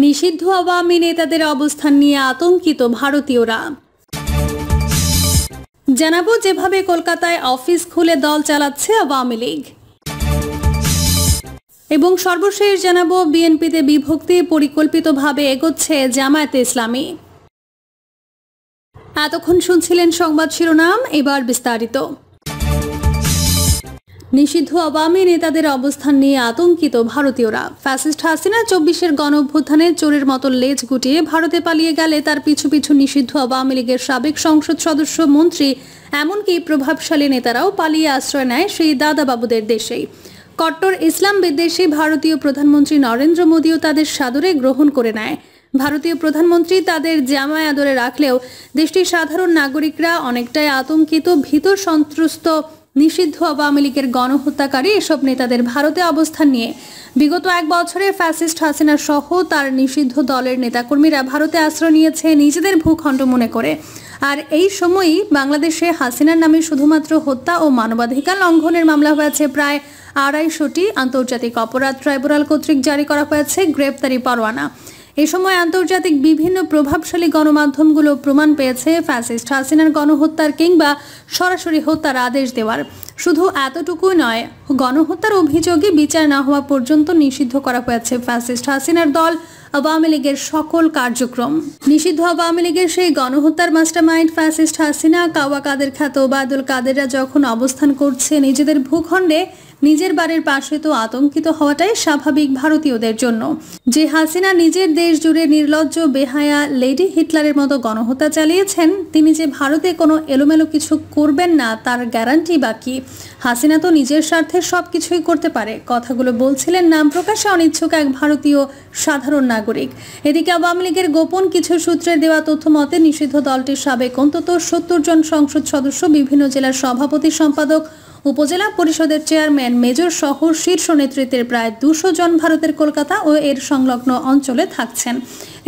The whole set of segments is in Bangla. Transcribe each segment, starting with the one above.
নিষিদ্ধ আওয়ামী নেতাদের অবস্থান নিয়ে আতঙ্কিত ভারতীয়রা। জানাবো যেভাবে কলকাতায় অফিস খুলে দল চালাচ্ছে আওয়ামী লীগ, এবং সর্বশেষ জানাবো বিএনপিতে বিভক্তি পরিকল্পিতভাবে এগোচ্ছে জামায়াতে ইসলামী। এতক্ষণ শুনছিলেন সংবাদ শিরোনাম, এবার বিস্তারিত। নিষিদ্ধ আওয়ামী নেতাদের অবস্থান নিয়ে আতঙ্কিত ভারতীয়রা। ফ্যাসিস্ট হাসিনা ২৪-এর গণঅভ্যুত্থানে চোরের মতো লেজ গুটিয়ে ভারতে পালিয়ে গেলে তার পিছু পিছু নিষিদ্ধ আওয়ামী লীগের সাবেক সংসদ সদস্য, মন্ত্রী, এমনকি প্রভাবশালী নেতারাও পালিয়ে আশ্রয় নেয় সেই দাদাবাবুদের দেশেই। কট্টর ইসলাম বিদ্বেষী ভারতীয় প্রধানমন্ত্রী নরেন্দ্র মোদীও তাদের সাদরে গ্রহণ করে নেয়। ভারতীয় প্রধানমন্ত্রী তাদের জামায় আদরে রাখলেও দেশটির সাধারণ নাগরিকরা অনেকটাই আতঙ্কিত, ভীত, সন্ত্রস্ত নিষিদ্ধ আওয়ামী লীগের গণহত্যাকারী এসব নেতাদের ভারতে অবস্থান নিয়ে। বিগত এক বছরে ফ্যাসিস্ট হাসিনা সহ তার নিষিদ্ধ দলের নেতাকর্মীরা ভারতে আশ্রয় নিয়েছে নিজেদের ভূখণ্ড মনে করে। আর এই সময়ই বাংলাদেশে হাসিনার নামে শুধুমাত্র হত্যা ও মানবাধিকার লঙ্ঘনের মামলা হয়েছে প্রায় ২৫০টি। আন্তর্জাতিক অপরাধ ট্রাইব্যুনাল কর্তৃক জারি করা হয়েছে গ্রেপ্তারি পরোয়ানা। এ সময় আন্তর্জাতিক বিভিন্ন প্রভাবশালী গণমাধ্যমগুলো প্রমাণ পেয়েছে ফ্যাসিস্ট হাসিনার গণহত্যার কিংবা সরাসরি হত্যার আদেশ দেওয়ার। শুধু এতটুকুই নয়, গণহত্যার অভিযোগে বিচার না হওয়া পর্যন্ত নিষিদ্ধ করা হয়েছে ফ্যাসিস্ট হাসিনার দল আওয়ামী লীগের সকল কার্যক্রম। নিষিদ্ধ আওয়ামী লীগের সেই গণহত্যার মাস্টারমাইন্ড ফ্যাসিস্ট হাসিনা, কাওয়া কাদের খ্যাত ওবায়দুল কাদেররা যখন অবস্থান করছে নিজেদের ভূখণ্ডে, নিজের বাড়ির পাশে, তো আতঙ্কিত হওয়াটাই স্বাভাবিক ভারতীয়দের জন্য। যে হাসিনা নিজের দেশ জুড়ে নির্লজ্জ, বেহায়া, লেডি হিটলারের মতো গণহত্যা চালিয়েছেন, তিনি যে ভারতে কোনো এলোমেলো কিছু করবেন না তার গ্যারান্টি বাকি। হাসিনা তো নিজের স্বার্থে সবকিছুই করতে পারে। কথাগুলো বলছিলেন নাম প্রকাশে অনিচ্ছুক এক ভারতীয় সাধারণ নাগরিক। এদিকে আওয়ামী লীগের গোপন কিছু সূত্রের দেওয়া তথ্য মতে নিষিদ্ধ দলটির সাবেক অন্তত ৭০ জন সংসদ সদস্য, বিভিন্ন জেলার সভাপতি, সম্পাদক, উপজেলা পরিষদের চেয়ারম্যান, মেজর সহ শীর্ষ নেতৃত্বের প্রায় ২০০ জন ভারতের কলকাতা ও এর সংলগ্ন অঞ্চলে থাকছেন।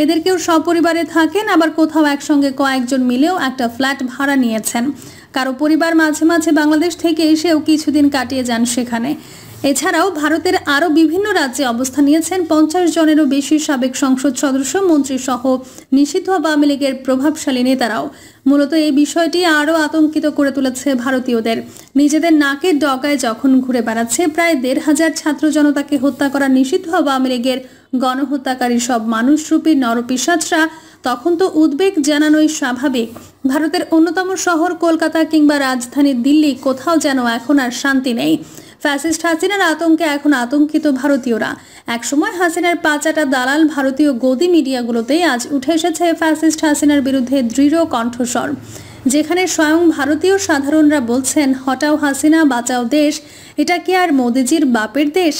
এদের কেউ সপরিবারে থাকেন, আবার কোথাও একসঙ্গে কয়েকজন মিলেও একটা ফ্ল্যাট ভাড়া নিয়েছেন। কারো পরিবার মাঝে মাঝে বাংলাদেশ থেকে এসেও কিছুদিন কাটিয়ে যান সেখানে। এছাড়াও ভারতের আরও বিভিন্ন রাজ্যে অবস্থান নিয়েছেন ৫০ জনেরও বেশি সাবেক সংসদ সদস্য, মন্ত্রী সহ নিষিদ্ধ আওয়ামী লীগের প্রভাবশালী নেতারাও। মূলত এই বিষয়টি আরও আতঙ্কিত করে তুলেছে ভারতীয়দের। নিজেদের নাকের ডগায় যখন ঘুরে বেড়াচ্ছে প্রায় ১৫০০ ছাত্র জনতাকে হত্যা করা নিষিদ্ধ আওয়ামী লীগের গণহত্যাকারী সব মানুষরূপী নরপিশাচরা, তখন তো উদ্বেগ জানানোই স্বাভাবিক। ভারতের অন্যতম শহর কলকাতা কিংবা রাজধানী দিল্লি, কোথাও যেন এখন আর শান্তি নেই। ফ্যাসিস্ট হাসিনার আতঙ্কে এখন আতঙ্কিত ভারতীয়রা। একসময় হাসিনার পাচাটা দালাল ভারতীয় গদি মিডিয়াগুলোতেই আজ উঠে এসেছে ফ্যাসিস্ট হাসিনার বিরুদ্ধে দৃঢ় কণ্ঠস্বর, যেখানে স্বয়ং ভারতীয় সাধারণরা বলছেন, হটাও হাসিনা, বাঁচাও দেশ। এটা কি আর মোদিজির বাপের দেশ?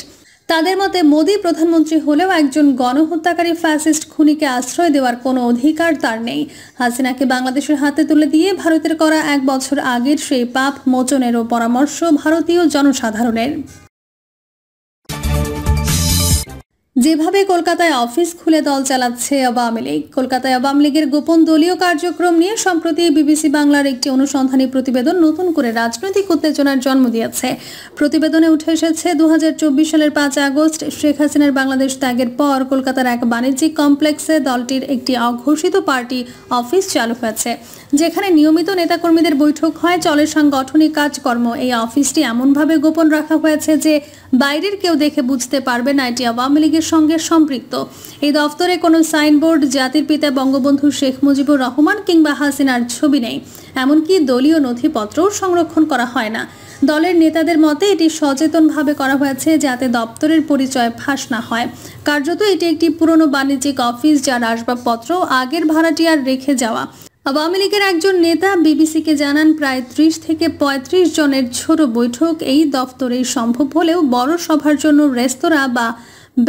তাদের মতে মোদি প্রধানমন্ত্রী হলেও একজন গণহত্যাকারী ফ্যাসিস্ট খুনিকে আশ্রয় দেওয়ার কোনো অধিকার তার নেই। হাসিনাকে বাংলাদেশের হাতে তুলে দিয়ে ভারতের করা ১ বছর আগের সেই পাপ মোচনেরও পরামর্শ ভারতীয় জনসাধারণের। যেভাবে কলকাতায় অফিস খুলে দল চালাচ্ছে আওয়ামী লীগ। কলকাতায় আওয়ামী লীগের গোপন দলীয় কার্যক্রম নিয়ে সম্প্রতি বিবিসি বাংলার একটি অনুসন্ধানী প্রতিবেদন নতুন করে রাজনৈতিক উত্তেজনার জন্ম দিয়েছে। প্রতিবেদনে উঠে এসেছে ২০২৪ সালের ৫ আগস্ট শেখ হাসিনার বাংলাদেশ ত্যাগের পর কলকাতার এক বাণিজ্যিক কমপ্লেক্সে দলটির একটি অঘোষিত পার্টি অফিস চালু হয়েছে, যেখানে নিয়মিত নেতাকর্মীদের বৈঠক হয়, চলে সাংগঠনিক কাজকর্ম। এই অফিসটি এমনভাবে গোপন রাখা হয়েছে যে বাইরের কেউ দেখে বুঝতে পারবে না এটি আওয়ামী লীগের সঙ্গে সম্পৃক্ত। এই দফতরে কোনো সাইনবোর্ড, জাতির পিতা বঙ্গবন্ধু শেখ মুজিবুর রহমান কিংবা হাসিনার ছবি নেই। এমনকি দলীয় নথিপত্রও সংরক্ষণ করা হয় না। দলের নেতাদের মতে এটি সচেতনভাবে করা হয়েছে যাতে দপ্তরের পরিচয় ফাঁস না হয়। কার্যত এটি একটি পুরনো বাণিজ্যিক অফিস, যার আসবাবপত্র আগের ভাড়াটিয়ার রেখে যাওয়া। আওয়ামী লীগের একজন নেতা বিবিসিকে জানান, প্রায় ৩০ থেকে ৩৫ জনের ছোট বৈঠক এই দফতরেই সম্ভব হলেও বড় সভার জন্য রেস্তোরাঁ বা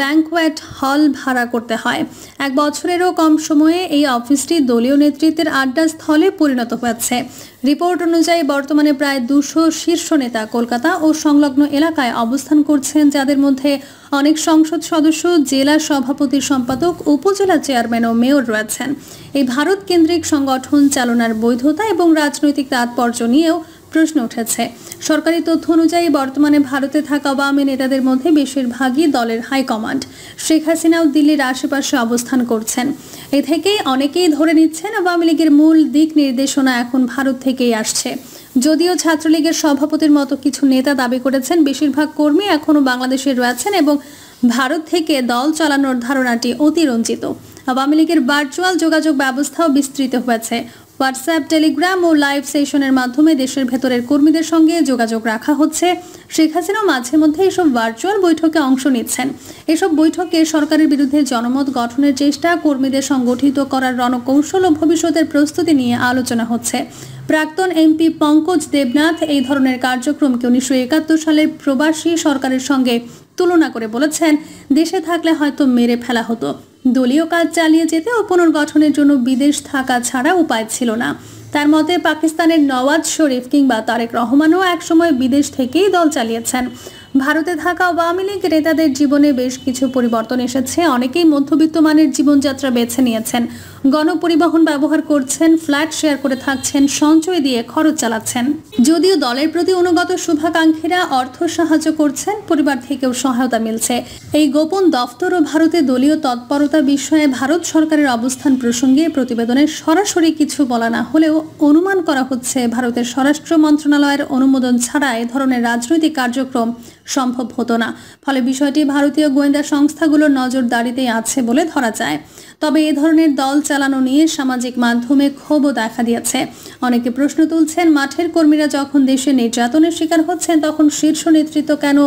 ব্যাংকোয়েট হল ভাড়া করতে হয়। ১ বছরেরও কম সময়ে এই অফিসটি দলীয় নেতৃত্বের আড্ডা স্থলে পরিণত হয়েছে। রিপোর্ট অনুযায়ী বর্তমানে প্রায় ২০০ শীর্ষ নেতা কলকাতা ও সংলগ্ন এলাকায় অবস্থান করছেন, যাদের মধ্যে অনেক সংসদ সদস্য, জেলা সভাপতি, সম্পাদক, উপজেলা চেয়ারম্যান ও মেয়র রয়েছেন। এই ভারত কেন্দ্রিক সংগঠন চালনার বৈধতা এবং রাজনৈতিক তাৎপর্য নিয়েও প্রশ্ন উঠেছে। সরকারি তথ্য অনুযায়ী বর্তমানে ভারতে থাকা আওয়ামী নেতাদের মধ্যে বেশিরভাগই দলের হাইকমান্ড। শেখ হাসিনাও দিল্লির আশেপাশে অবস্থান করছেন। এ থেকেই অনেকেই ধরে নিচ্ছেন আওয়ামী লীগের মূল দিক নির্দেশনা এখন ভারত থেকেই আসছে। যদিও ছাত্রলীগের সভাপতির মতো কিছু নেতা দাবি করেছেন বেশিরভাগ কর্মী এখনও বাংলাদেশে রয়েছেন এবং ভারত থেকে দল চালানোর ধারণাটি অতিরঞ্জিত। আওয়ামী লীগের ভার্চুয়াল যোগাযোগ ব্যবস্থাও বিস্তৃত হয়েছে। হোয়াটসঅ্যাপ, টেলিগ্রাম ও লাইভ সেশনের মাধ্যমে দেশের ভেতরের কর্মীদের সঙ্গে যোগাযোগ রাখা হচ্ছে। শেখ হাসিনাও মাঝে মধ্যে এসব ভার্চুয়াল বৈঠকে অংশ নিচ্ছেন। এসব বৈঠকে সরকারের বিরুদ্ধে জনমত গঠনের চেষ্টা, কর্মীদের সংগঠিত করার রণকৌশল ও ভবিষ্যতের প্রস্তুতি নিয়ে আলোচনা হচ্ছে। প্রাক্তন এমপি পঙ্কজ দেবনাথ এই ধরনের কার্যক্রমকে 1971 সালের প্রবাসী সরকারের সঙ্গে তুলনা করে বলেছেন, দেশে থাকলে হয়তো মেরে ফেলা হতো। দলীয় কাজ চালিয়ে যেতে ও পুনর্গঠনের জন্য বিদেশ থাকা ছাড়া উপায় ছিল না। তার মতে পাকিস্তানের নওয়াজ শরীফ কিংবা তারেক রহমানও একসময় বিদেশ থেকেই দল চালিয়েছেন। ভারতে থাকা আওয়ামী লীগ নেতাদের জীবনে বেশ কিছু পরিবর্তন এসেছে। অনেকেই মধ্যবিত্ত মানের জীবনযাত্রা বেছে নিয়েছেন, গণপরিবহন ব্যবহার করছেন, ফ্ল্যাট শেয়ার করে থাকছেন, সঞ্চয় দিয়ে খরচ চালাচ্ছেন। যদিও দলের প্রতি অনুগত শুভাকাঙ্ক্ষীরা অর্থ সাহায্য করছেন, পরিবার থেকেও সহায়তা মিলছে। এই গোপন দফতর ও ভারতে দলীয় তৎপরতা বিষয়ে ভারত সরকারের অবস্থান প্রসঙ্গে প্রতিবেদনে সরাসরি কিছু বলা না হলেও অনুমান করা হচ্ছে ভারতের স্বরাষ্ট্র মন্ত্রণালয়ের অনুমোদন ছাড়া এ ধরনের রাজনৈতিক কার্যক্রম সম্ভব হতো না। ফলে বিষয়টি ভারতীয় গোয়েন্দা সংস্থাগুলোর নজরদারিতেই আছে বলে ধরা যায়। তবে এ ধরনের দল চালানো নিয়ে সামাজিক মাধ্যমে ক্ষোভও দেখা দিয়েছে। অনেকে প্রশ্ন তুলছেন, মাঠের কর্মীরা যখন দেশে নির্যাতনের শিকার হচ্ছেন তখন শীর্ষ নেতৃত্ব কেন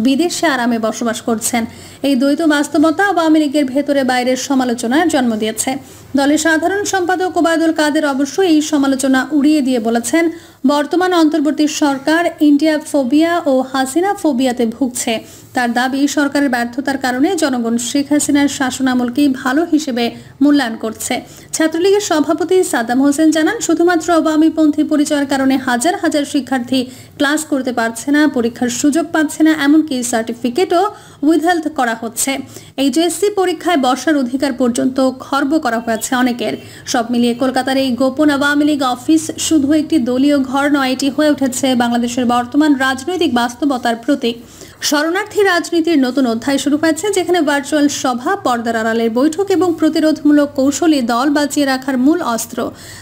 বিদেশে আরামে বসবাস করছেন? এই দ্বৈত বাস্তবতা আওয়ামী লীগের ভেতরে বাইরের সমালোচনার জন্ম দিয়েছে। দলের সাধারণ সম্পাদক ওবায়দুল কাদের অবশ্য এই সমালোচনা উড়িয়ে দিয়ে বলেছেন, বর্তমান অন্তর্বর্তী সরকার ইন্ডিয়া ফোবিয়া ও হাসিনা ফোবিয়াতে ভুগছে। তার দাবি, সরকারের ব্যর্থতার কারণে জনগণ শেখ হাসিনার শাসনামলকেই ভালো হিসেবে মূল্যায়ন করছে। ছাত্রলীগের সভাপতি সাদ্দাম হোসেন জানান, শুধুমাত্র আওয়ামীপন্থী পরিচয়ের কারণে হাজার হাজার শিক্ষার্থী ক্লাস করতে পারছে না, পরীক্ষার সুযোগ পাচ্ছে না, এমনকি সার্টিফিকেটও উইথহেল্ড করা হচ্ছে। এইচএসসি পরীক্ষায় বসার অধিকার পর্যন্ত খর্ব করা হয়েছে অনেকের। সব মিলিয়ে কলকাতার এই গোপন আওয়ামী লীগ অফিস শুধু একটি দলীয় ঘর নয়, এটি হয়ে উঠেছে বাংলাদেশের বর্তমান রাজনৈতিক বাস্তবতার প্রতীক। শরণার্থী রাজনীতির নতুন অধ্যায় শুরু হয়েছে, যেখানে ভার্চুয়াল সভা, পর্দার আড়ালের বৈঠক এবং প্রতিরোধমূলক কৌশলে দল বাঁচিয়ে রাখার মূল অস্ত্র।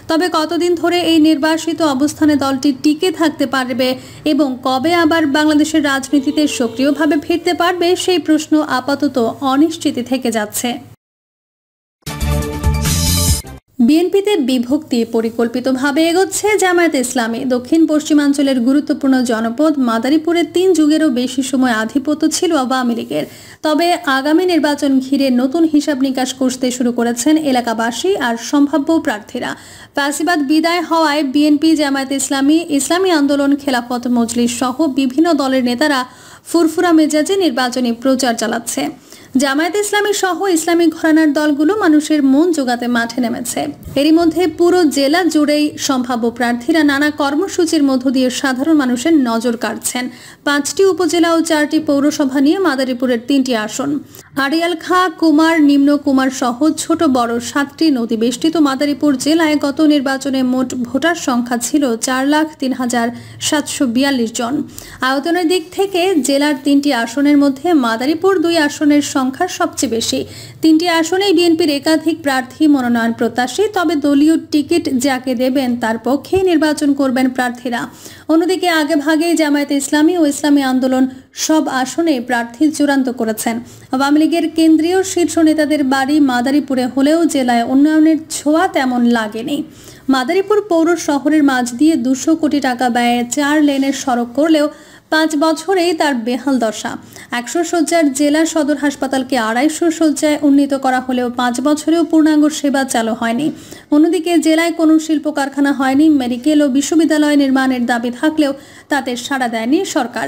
তবে কতদিন ধরে এই নির্বাসিত অবস্থানে দলটি টিকে থাকতে পারবে এবং কবে আবার বাংলাদেশের রাজনীতিতে সক্রিয়ভাবে ফিরতে পারবে, সেই প্রশ্ন আপাতত অনিশ্চিত থেকে যাচ্ছে। বিএনপিতে বিভক্তি পরিকল্পিতভাবে এগোচ্ছে জামায়াতে ইসলামী। দক্ষিণ পশ্চিমাঞ্চলের গুরুত্বপূর্ণ জনপদ মাদারীপুরে 3 যুগেরও বেশি সময় আধিপত্য ছিল আওয়ামী লীগের। তবে আগামী নির্বাচন ঘিরে নতুন হিসাব নিকাশ কষতে শুরু করেছেন এলাকাবাসী আর সম্ভাব্য প্রার্থীরা। ফ্যাসিবাদ বিদায় হওয়ায় বিএনপি, জামায়াতে ইসলামী, ইসলামী আন্দোলন, খেলাফত মজলিস সহ বিভিন্ন দলের নেতারা ফুরফুরা মেজাজে নির্বাচনী প্রচার চালাচ্ছে। জামায়াতে ইসলামী সহ ইসলামিক ঘরানার দলগুলো মানুষের মন জোগাতে মাঠে নেমেছে। এরই মধ্যে পুরো জেলা জুড়েই সম্ভাব্য প্রার্থীরা নানা কর্মসূচির মধ্য দিয়ে সাধারণ মানুষের নজর কাড়ছেন। 5টি উপজেলা ও 4টি পৌরসভা নিয়ে মাদারীপুরের 3টি আসন। আড়িয়াল খাঁ, কুমার, নিম্ন কুমার সহ ছোট বড় 7টি নদী বেষ্টিত মাদারীপুর জেলায় গত নির্বাচনে মোট ভোটার সংখ্যা ছিল 4,03,742 জন। আয়তনের দিক থেকে জেলার 3টি আসনের মধ্যে মাদারীপুর 2 আসনের সংখ্যা সবচেয়ে বেশি। 3টি আসনেই বিএনপির একাধিক প্রার্থী মনোনয়ন প্রত্যাশী। তবে দলীয় টিকিট যাকে দেবেন তার পক্ষেই নির্বাচন করবেন প্রার্থীরা। অন্যদিকে আগেভাগেই জামায়াতে ইসলামী ও ইসলামী আন্দোলন সব আসনে প্রার্থী চূড়ান্ত করেছেন। আওয়ামী লীগের কেন্দ্রীয় শীর্ষ নেতাদের বাড়ি মাদারীপুরে হলেও জেলায় উন্নয়নের ছোঁয়া তেমন লাগেনি। মাদারীপুর পৌর শহরের মাঝ দিয়ে 200 কোটি টাকা ব্যয়ে 4 লেনের সড়ক করলেও 5 বছরেই তার বেহাল দশা। 100 শয্যার জেলা সদর হাসপাতালকে 250 শয্যায় উন্নীত করা হলেও 5 বছরেও পূর্ণাঙ্গ সেবা চালু হয়নি। অন্যদিকে জেলায় কোনো শিল্প কারখানা হয়নি। মেডিকেল ও বিশ্ববিদ্যালয় নির্মাণের দাবি থাকলেও তাতে সাড়া দেয়নি সরকার।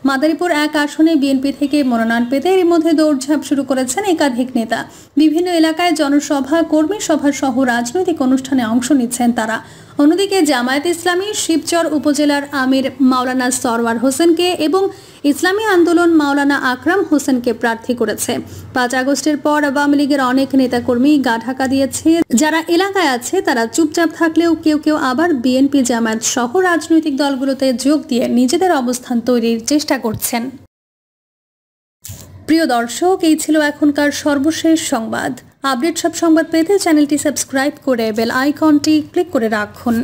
মাদারীপুর 1 আসনে বিএনপি থেকে মনোনয়ন পেতে এর মধ্যে দৌড়ঝাঁপ শুরু করেছেন একাধিক নেতা। বিভিন্ন এলাকায় জনসভা, কর্মী সভা সহ রাজনৈতিক অনুষ্ঠানে অংশ নিচ্ছেন তারা। অন্যদিকে জামায়াতে ইসলামী শিবচর উপজেলার আমির মাওলানা সরওয়ার হোসেনকে এবং ইসলামী আন্দোলন মাওলানা আকরাম হোসেনকে প্রার্থী করেছে। 5 আগস্টের পর আওয়ামী লীগের অনেক নেতাকর্মী গা ঢাকা দিয়েছে। যারা এলাকায় আছে তারা চুপচাপ থাকলেও কেউ কেউ আবার বিএনপি, জামায়াত সহ রাজনৈতিক দলগুলোতে যোগ দিয়ে নিজেদের অবস্থান তৈরির চেষ্টা করছেন। প্রিয় দর্শক, এই ছিল এখনকার সর্বশেষ সংবাদ। আপডেট সব সংবাদ পেতে চ্যানেলটি সাবস্ক্রাইব করে বেল আইকনটি ক্লিক করে রাখুন।